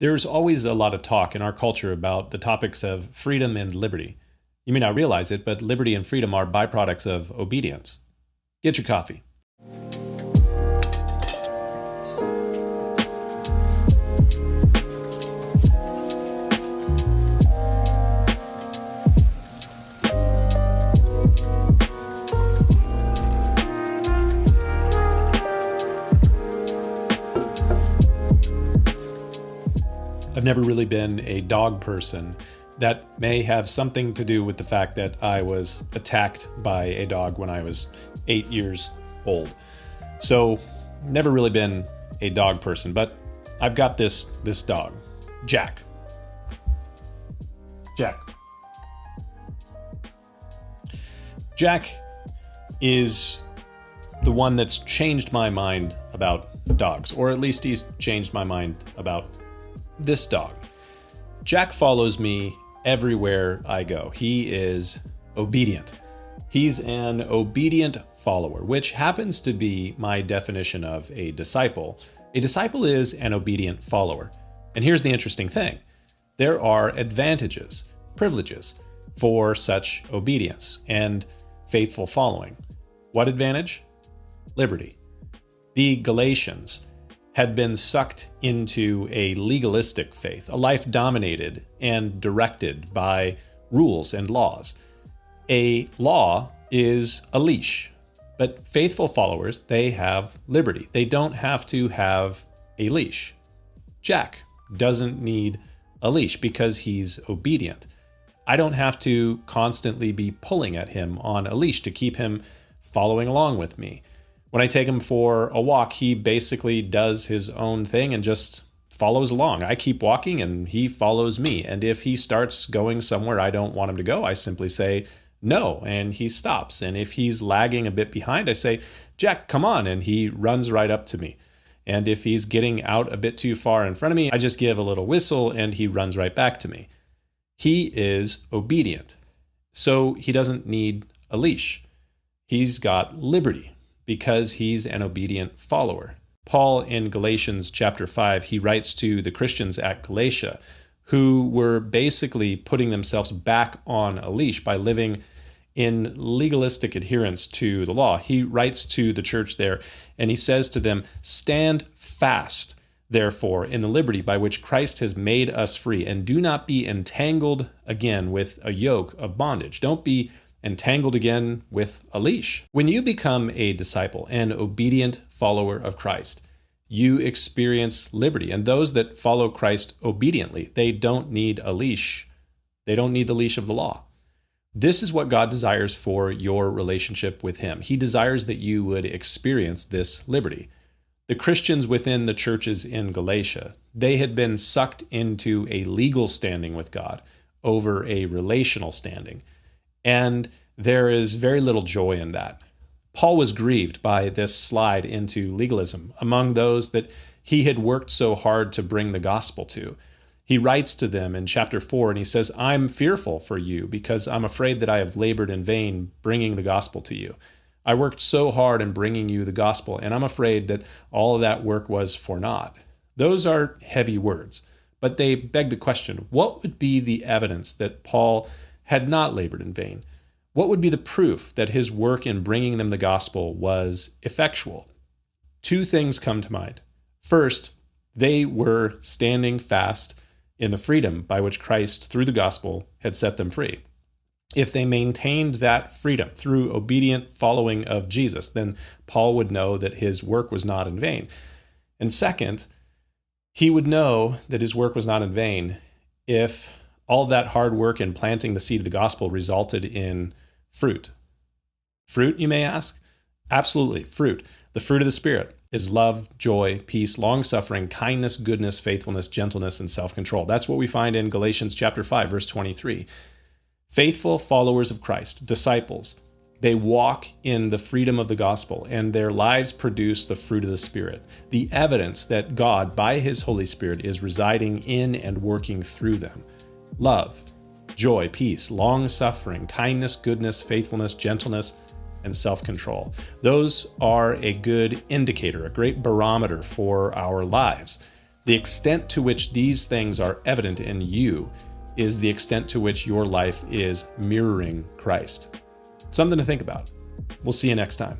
There's always a lot of talk in our culture about the topics of freedom and liberty. You may not realize it, but liberty and freedom are byproducts of obedience. Get your coffee. I've never really been a dog person. That may have something to do with the fact that I was attacked by a dog when I was 8 years old. So, never really been a dog person, but I've got this dog, Jack. Jack. Jack is the one that's changed my mind about dogs, or at least he's changed my mind about this dog. Jack follows me everywhere I go. He is obedient. He's an obedient follower, which happens to be my definition of a disciple. A disciple is an obedient follower. And here's the interesting thing. There are advantages, privileges for such obedience and faithful following. What advantage? Liberty. The Galatians had been sucked into a legalistic faith, a life dominated and directed by rules and laws. A law is a leash, but faithful followers, they have liberty. They don't have to have a leash. Jack doesn't need a leash because he's obedient. I don't have to constantly be pulling at him on a leash to keep him following along with me. When I take him for a walk, he basically does his own thing and just follows along. I keep walking and he follows me. And if he starts going somewhere I don't want him to go, I simply say no, and he stops. And if he's lagging a bit behind, I say, Jack, come on, and he runs right up to me. And if he's getting out a bit too far in front of me, I just give a little whistle and he runs right back to me. He is obedient, so he doesn't need a leash. He's got liberty, because he's an obedient follower. Paul in Galatians chapter 5, he writes to the Christians at Galatia who were basically putting themselves back on a leash by living in legalistic adherence to the law. He writes to the church there and he says to them, "Stand fast, therefore, in the liberty by which Christ has made us free, and do not be entangled again with a yoke of bondage." Don't be entangled again with a leash. When you become a disciple, an obedient follower of Christ, you experience liberty. And those that follow Christ obediently, they don't need a leash. They don't need the leash of the law. This is what God desires for your relationship with Him. He desires that you would experience this liberty. The Christians within the churches in Galatia, they had been sucked into a legal standing with God over a relational standing. And there is very little joy in that. Paul was grieved by this slide into legalism among those that he had worked so hard to bring the gospel to. He writes to them in chapter 4 and he says, "I'm fearful for you because I'm afraid that I have labored in vain bringing the gospel to you. I worked so hard in bringing you the gospel, and I'm afraid that all of that work was for naught." Those are heavy words, but they beg the question, what would be the evidence that Paul had not labored in vain? What would be the proof that his work in bringing them the gospel was effectual? Two things come to mind. First, they were standing fast in the freedom by which Christ, through the gospel, had set them free. If they maintained that freedom through obedient following of Jesus, then Paul would know that his work was not in vain. And second, he would know that his work was not in vain if all that hard work in planting the seed of the gospel resulted in fruit. Fruit, you may ask? Absolutely, fruit. The fruit of the Spirit is love, joy, peace, long-suffering, kindness, goodness, faithfulness, gentleness, and self-control. That's what we find in Galatians chapter 5, verse 23. Faithful followers of Christ, disciples, they walk in the freedom of the gospel, and their lives produce the fruit of the Spirit, the evidence that God, by His Holy Spirit, is residing in and working through them. Love, joy, peace, long-suffering, kindness, goodness, faithfulness, gentleness, and self-control. Those are a good indicator, a great barometer for our lives. The extent to which these things are evident in you is the extent to which your life is mirroring Christ. Something to think about. We'll see you next time.